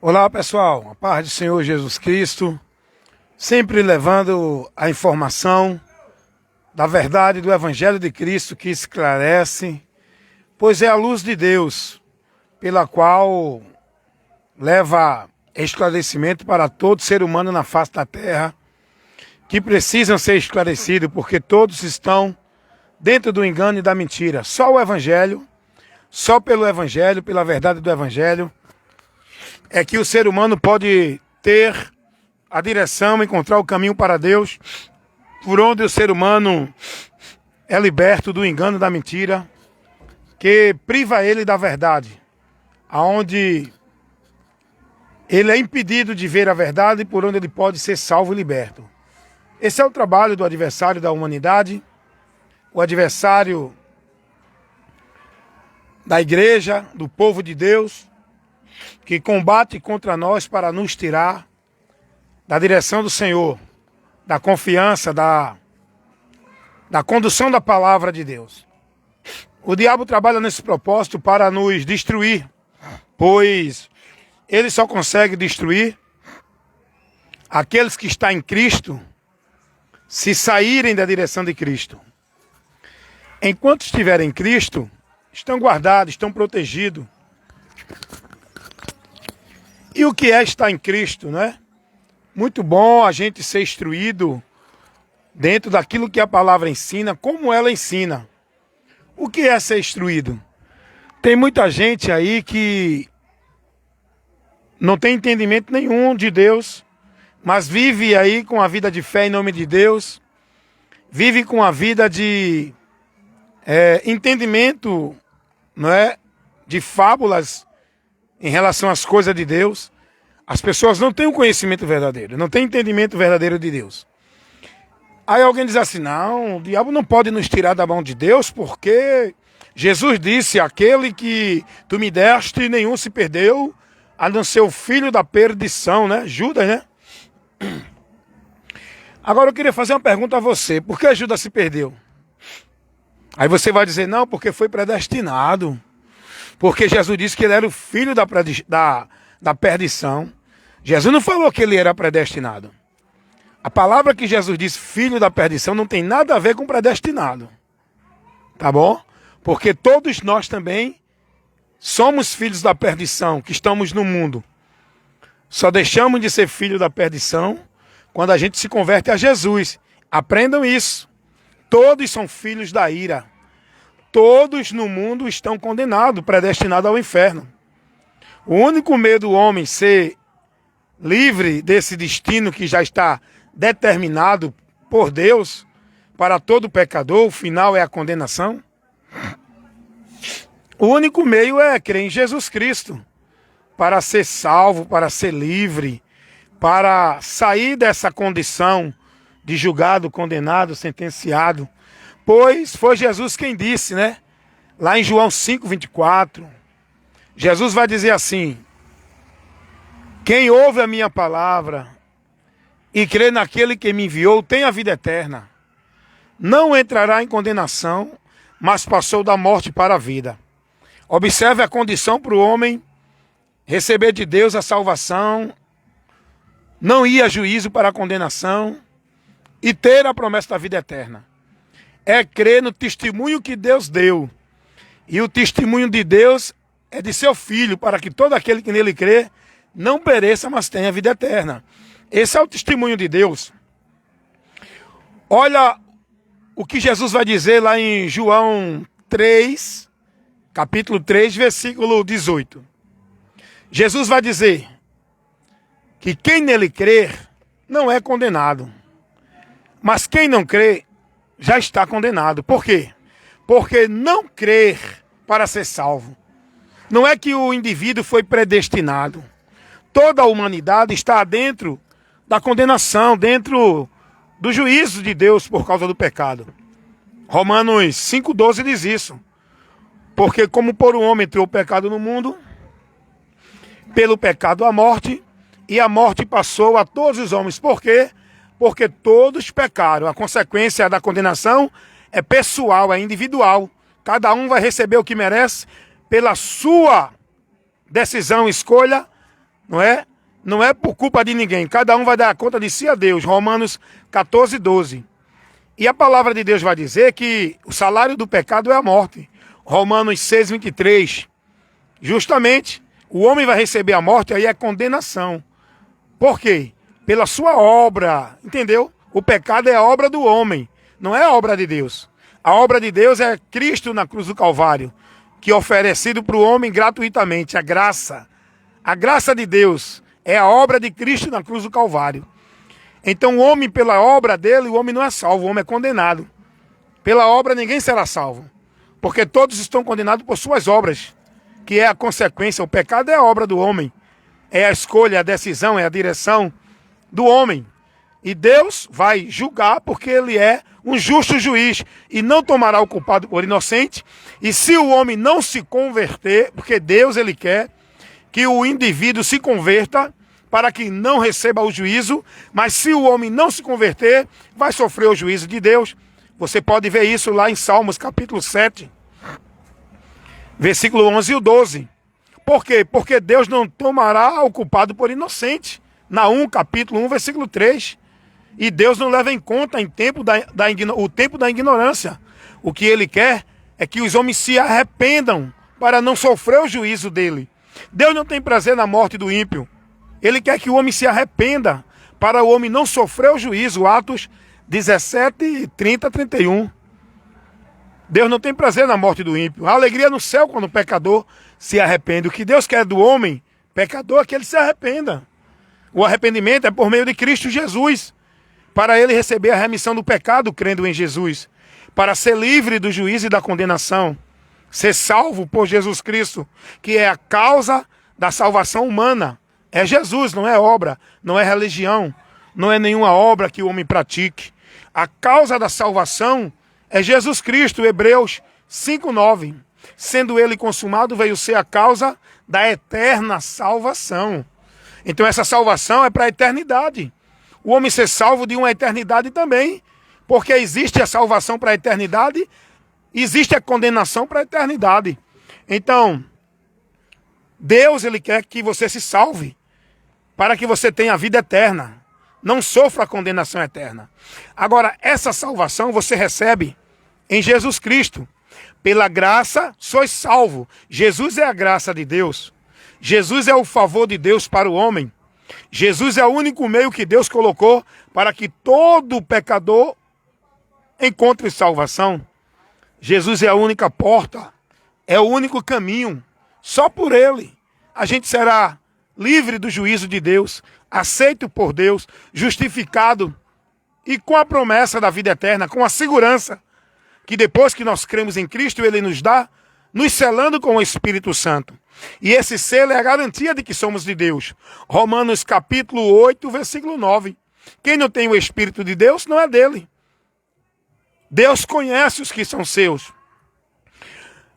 Olá pessoal, a paz do Senhor Jesus Cristo, sempre levando a informação da verdade do Evangelho de Cristo que esclarece, pois é a luz de Deus, pela qual leva esclarecimento para todo ser humano na face da terra, que precisam ser esclarecidos, porque todos estão dentro do engano e da mentira. Só o Evangelho, só pelo Evangelho, pela verdade do Evangelho, é que o ser humano pode ter a direção, encontrar o caminho para Deus, por onde o ser humano é liberto do engano e da mentira, que priva ele da verdade, aonde ele é impedido de ver a verdade, por onde ele pode ser salvo e liberto. Esse é o trabalho do adversário da humanidade, o adversário da igreja, do povo de Deus, que combate contra nós para nos tirar da direção do Senhor, da confiança, da condução da palavra de Deus. O diabo trabalha nesse propósito para nos destruir, pois ele só consegue destruir aqueles que estão em Cristo se saírem da direção de Cristo. Enquanto estiverem em Cristo, estão guardados, estão protegidos. E o que é estar em Cristo, né? Muito bom a gente ser instruído dentro daquilo que a palavra ensina, como ela ensina. O que é ser instruído? Tem muita gente aí que não tem entendimento nenhum de Deus, mas vive aí com a vida de fé em nome de Deus, vive com a vida de entendimento, não é, de fábulas em relação às coisas de Deus. As pessoas não têm o conhecimento verdadeiro, não têm entendimento verdadeiro de Deus. Aí alguém diz assim, não, o diabo não pode nos tirar da mão de Deus, porque Jesus disse, aquele que tu me deste, nenhum se perdeu, a não ser o filho da perdição, né? Judas, né? Agora eu queria fazer uma pergunta a você, por que Judas se perdeu? Aí você vai dizer, não, porque foi predestinado. Porque Jesus disse que ele era o filho da perdição. Jesus não falou que ele era predestinado. A palavra que Jesus disse, filho da perdição, não tem nada a ver com predestinado. Tá bom? Porque todos nós também somos filhos da perdição, que estamos no mundo. Só deixamos de ser filho da perdição quando a gente se converte a Jesus. Aprendam isso. Todos são filhos da ira. Todos no mundo estão condenados, predestinados ao inferno. O único medo do homem ser livre desse destino que já está determinado por Deus para todo pecador, o final é a condenação. O único meio é crer em Jesus Cristo, para ser salvo, para ser livre, para sair dessa condição de julgado, condenado, sentenciado. Pois foi Jesus quem disse, né? Lá em João 5:24, Jesus vai dizer assim, quem ouve a minha palavra e crê naquele que me enviou tem a vida eterna. Não entrará em condenação, mas passou da morte para a vida. Observe a condição para o homem receber de Deus a salvação, não ir a juízo para a condenação e ter a promessa da vida eterna. É crer no testemunho que Deus deu. E o testemunho de Deus é de seu Filho, para que todo aquele que nele crê não pereça, mas tenha a vida eterna. Esse é o testemunho de Deus. Olha o que Jesus vai dizer lá em João 3, capítulo 3, versículo 18. Jesus vai dizer que quem nele crer não é condenado. Mas quem não crê já está condenado. Por quê? Porque não crer para ser salvo. Não é que o indivíduo foi predestinado. Toda a humanidade está dentro da condenação, dentro do juízo de Deus por causa do pecado. Romanos 5,12 diz isso. Porque como por um homem entrou o pecado no mundo, pelo pecado a morte, e a morte passou a todos os homens. Por quê? Porque todos pecaram. A consequência da condenação é pessoal, é individual. Cada um vai receber o que merece pela sua decisão, escolha não é? Não é por culpa de ninguém. Cada um vai dar conta de si a Deus. Romanos 14, 12. E a palavra de Deus vai dizer que o salário do pecado é a morte. Romanos 6, 23. Justamente, o homem vai receber a morte, aí é condenação. Por quê? Pela sua obra, entendeu? O pecado é a obra do homem, não é a obra de Deus. A obra de Deus é Cristo na cruz do Calvário, que é oferecido para o homem gratuitamente, a graça. A graça de Deus é a obra de Cristo na cruz do Calvário. Então o homem, pela obra dele, o homem não é salvo, o homem é condenado. Pela obra ninguém será salvo, porque todos estão condenados por suas obras, que é a consequência. O pecado é a obra do homem, é a escolha, a decisão, é a direção do homem. E Deus vai julgar porque ele é um justo juiz e não tomará o culpado por inocente. E se o homem não se converter, porque Deus ele quer que o indivíduo se converta para que não receba o juízo, mas se o homem não se converter, vai sofrer o juízo de Deus. Você pode ver isso lá em Salmos capítulo 7, versículo 11 e o 12. Por quê? Porque Deus não tomará o culpado por inocente. Naum capítulo 1, versículo 3. E Deus não leva em conta o tempo da ignorância. O que ele quer é que os homens se arrependam para não sofrer o juízo dele. Deus não tem prazer na morte do ímpio. Ele quer que o homem se arrependa para o homem não sofrer o juízo. Atos 17, 30, 31. Deus não tem prazer na morte do ímpio. Há alegria no céu quando o pecador se arrepende. O que Deus quer do homem, pecador, é que ele se arrependa. O arrependimento é por meio de Cristo Jesus, para ele receber a remissão do pecado crendo em Jesus, para ser livre do juízo e da condenação, ser salvo por Jesus Cristo, que é a causa da salvação humana. É Jesus, não é obra, não é religião, não é nenhuma obra que o homem pratique. A causa da salvação é Jesus Cristo, Hebreus 5:9. Sendo ele consumado, veio ser a causa da eterna salvação. Então essa salvação é para a eternidade. O homem ser salvo de uma eternidade também, porque existe a salvação para a eternidade, existe a condenação para a eternidade. Então, Deus ele quer que você se salve, para que você tenha a vida eterna, não sofra a condenação eterna. Agora, essa salvação você recebe em Jesus Cristo. Pela graça sois salvo. Jesus é a graça de Deus. Jesus é o favor de Deus para o homem. Jesus é o único meio que Deus colocou para que todo pecador encontre salvação. Jesus é a única porta, é o único caminho. Só por ele a gente será livre do juízo de Deus, aceito por Deus, justificado e com a promessa da vida eterna, com a segurança que depois que nós cremos em Cristo, ele nos dá, nos selando com o Espírito Santo. E esse selo é a garantia de que somos de Deus. Romanos capítulo 8, versículo 9. Quem não tem o Espírito de Deus não é dele. Deus conhece os que são seus.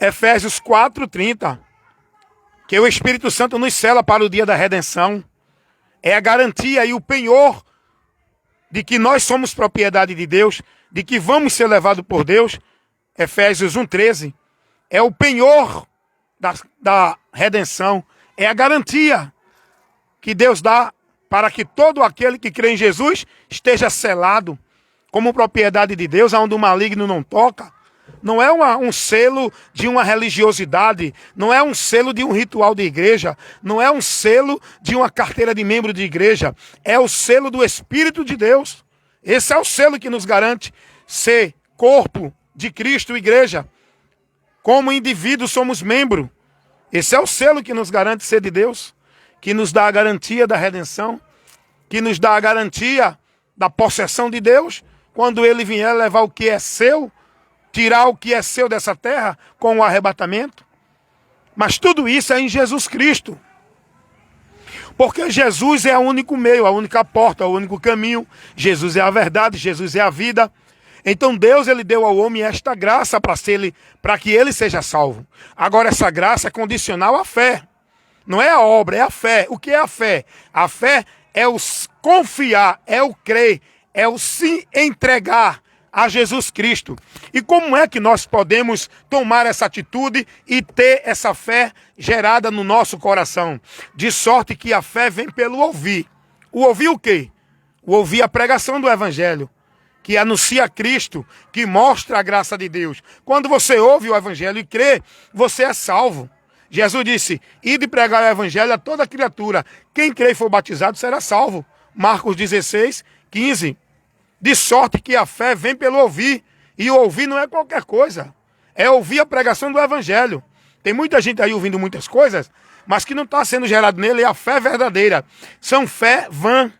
Efésios 4, 30. Que o Espírito Santo nos sela para o dia da redenção. É a garantia e o penhor de que nós somos propriedade de Deus, de que vamos ser levados por Deus. Efésios 1, 13. É o penhor da redenção, é a garantia que Deus dá para que todo aquele que crê em Jesus esteja selado como propriedade de Deus, onde o maligno não toca. Não é um selo de uma religiosidade, não é um selo de um ritual de igreja, não é um selo de uma carteira de membro de igreja, é o selo do Espírito de Deus. Esse é o selo que nos garante ser corpo de Cristo, igreja. Como indivíduos somos membro. Esse é o selo que nos garante ser de Deus, que nos dá a garantia da redenção, que nos dá a garantia da possessão de Deus, quando ele vier levar o que é seu, tirar o que é seu dessa terra com o arrebatamento. Mas tudo isso é em Jesus Cristo. Porque Jesus é o único meio, a única porta, o único caminho. Jesus é a verdade, Jesus é a vida. Então Deus ele deu ao homem esta graça para que ele seja salvo. Agora essa graça é condicional à fé. Não é a obra, é a fé. O que é a fé? A fé é o confiar, é o crer, é o se entregar a Jesus Cristo. E como é que nós podemos tomar essa atitude e ter essa fé gerada no nosso coração? De sorte que a fé vem pelo ouvir. O ouvir o quê? O ouvir a pregação do Evangelho, que anuncia Cristo, que mostra a graça de Deus. Quando você ouve o Evangelho e crê, você é salvo. Jesus disse, ide pregar o Evangelho a toda criatura. Quem crê e for batizado será salvo. Marcos 16, 15. De sorte que a fé vem pelo ouvir. E o ouvir não é qualquer coisa. É ouvir a pregação do Evangelho. Tem muita gente aí ouvindo muitas coisas, mas que não está sendo gerado nele é a fé verdadeira. São fé vã.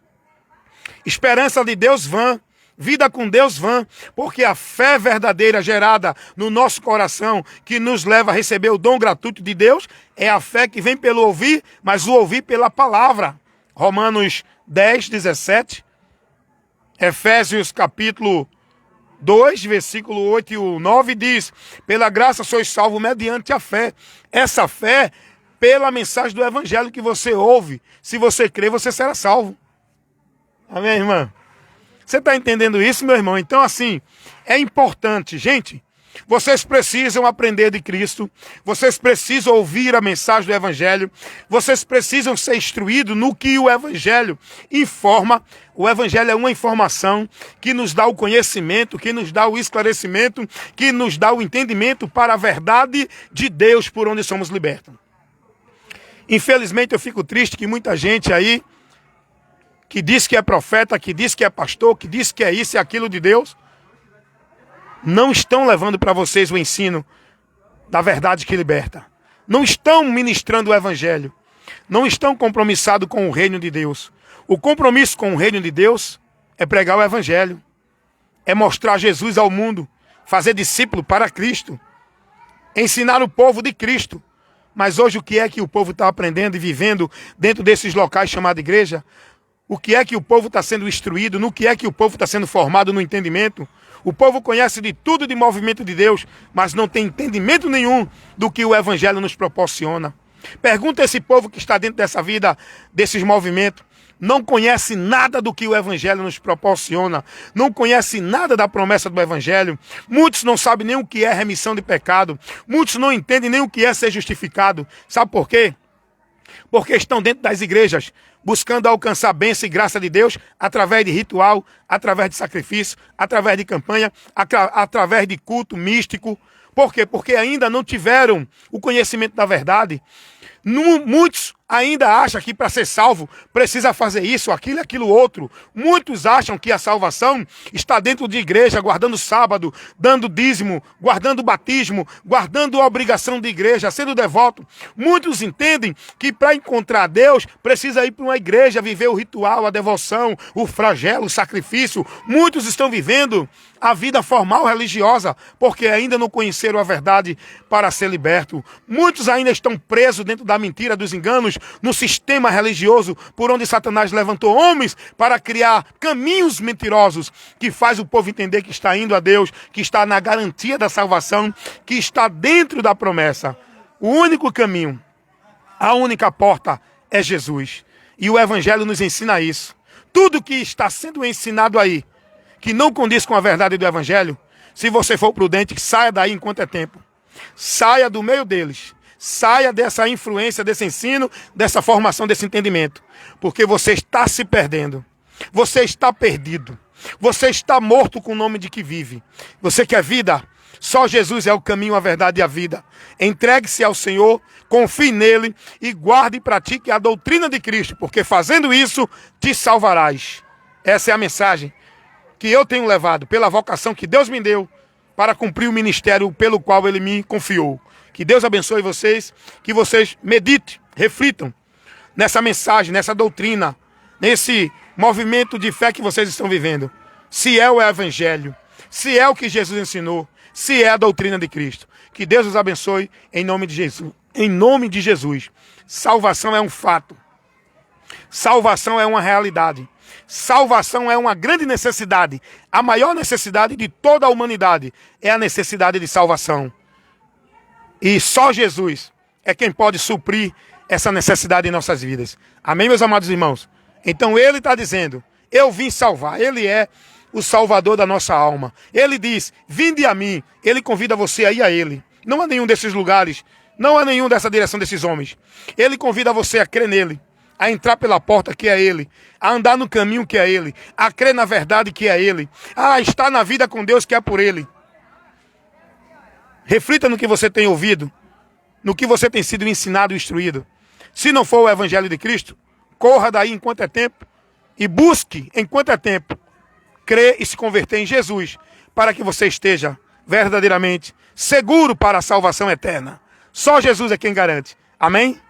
Esperança de Deus vã. Vida com Deus vã. Porque a fé verdadeira gerada no nosso coração, que nos leva a receber o dom gratuito de Deus, é a fé que vem pelo ouvir, mas o ouvir pela palavra. Romanos 10, 17. Efésios capítulo 2, versículo 8 e 9 diz, pela graça sois salvos mediante a fé. Essa fé, pela mensagem do Evangelho que você ouve. Se você crer, você será salvo. Amém, irmã? Você está entendendo isso, meu irmão? Então, assim, é importante, gente. Vocês precisam aprender de Cristo, vocês precisam ouvir a mensagem do Evangelho, vocês precisam ser instruídos no que o Evangelho informa. O Evangelho é uma informação que nos dá o conhecimento, que nos dá o esclarecimento, que nos dá o entendimento para a verdade de Deus por onde somos libertos. Infelizmente eu fico triste que muita gente aí, que diz que é profeta, que diz que é pastor, que diz que é isso e aquilo de Deus, não estão levando para vocês o ensino da verdade que liberta. Não estão ministrando o Evangelho. Não estão compromissados com o reino de Deus. O compromisso com o reino de Deus é pregar o Evangelho. É mostrar Jesus ao mundo. Fazer discípulo para Cristo. Ensinar o povo de Cristo. Mas hoje o que é que o povo está aprendendo e vivendo dentro desses locais chamados igreja? O que é que o povo está sendo instruído? No que é que o povo está sendo formado no entendimento? O povo conhece de tudo de movimento de Deus, mas não tem entendimento nenhum do que o Evangelho nos proporciona. Pergunta a esse povo que está dentro dessa vida, desses movimentos. Não conhece nada do que o Evangelho nos proporciona. Não conhece nada da promessa do Evangelho. Muitos não sabem nem o que é remissão de pecado. Muitos não entendem nem o que é ser justificado. Sabe por quê? Porque estão dentro das igrejas, buscando alcançar bênção e graça de Deus através de ritual, através de sacrifício, através de campanha, através de culto místico. Por quê? Porque ainda não tiveram o conhecimento da verdade. Muitos ainda acham que para ser salvo precisa fazer isso, aquilo e aquilo outro. Muitos acham que a salvação está dentro de igreja, guardando sábado, dando dízimo, guardando batismo, guardando a obrigação de igreja, sendo devoto. Muitos entendem que para encontrar Deus precisa ir para uma igreja, viver o ritual, a devoção, o flagelo, o sacrifício. Muitos estão vivendo a vida formal religiosa porque ainda não conheceram a verdade para ser liberto. Muitos ainda estão presos dentro da mentira, dos enganos, no sistema religioso por onde Satanás levantou homens para criar caminhos mentirosos que faz o povo entender que está indo a Deus, que está na garantia da salvação, que está dentro da promessa. O único caminho, a única porta é Jesus. E o Evangelho nos ensina isso. Tudo que está sendo ensinado aí, que não condiz com a verdade do Evangelho, se você for prudente, saia daí enquanto é tempo. Saia do meio deles. Saia dessa influência, desse ensino, dessa formação, desse entendimento. Porque você está se perdendo. Você está perdido. Você está morto com o nome de que vive. Você quer vida? Só Jesus é o caminho, a verdade e a vida. Entregue-se ao Senhor, confie nele e guarde e pratique a doutrina de Cristo. Porque fazendo isso, te salvarás. Essa é a mensagem que eu tenho levado pela vocação que Deus me deu para cumprir o ministério pelo qual Ele me confiou. Que Deus abençoe vocês, que vocês meditem, reflitam nessa mensagem, nessa doutrina, nesse movimento de fé que vocês estão vivendo. Se é o Evangelho, se é o que Jesus ensinou, se é a doutrina de Cristo. Que Deus os abençoe em nome de Jesus. Em nome de Jesus. Salvação é um fato. Salvação é uma realidade. Salvação é uma grande necessidade. A maior necessidade de toda a humanidade é a necessidade de salvação. E só Jesus é quem pode suprir essa necessidade em nossas vidas. Amém, meus amados irmãos? Então Ele está dizendo, eu vim salvar. Ele é o Salvador da nossa alma. Ele diz, vinde a mim. Ele convida você a ir a Ele. Não há nenhum desses lugares, não há nenhum dessa direção desses homens. Ele convida você a crer nele, a entrar pela porta que é Ele, a andar no caminho que é Ele, a crer na verdade que é Ele, a estar na vida com Deus que é por Ele. Reflita no que você tem ouvido, no que você tem sido ensinado e instruído. Se não for o Evangelho de Cristo, corra daí enquanto é tempo e busque enquanto é tempo crer e se converter em Jesus, para que você esteja verdadeiramente seguro para a salvação eterna. Só Jesus é quem garante. Amém?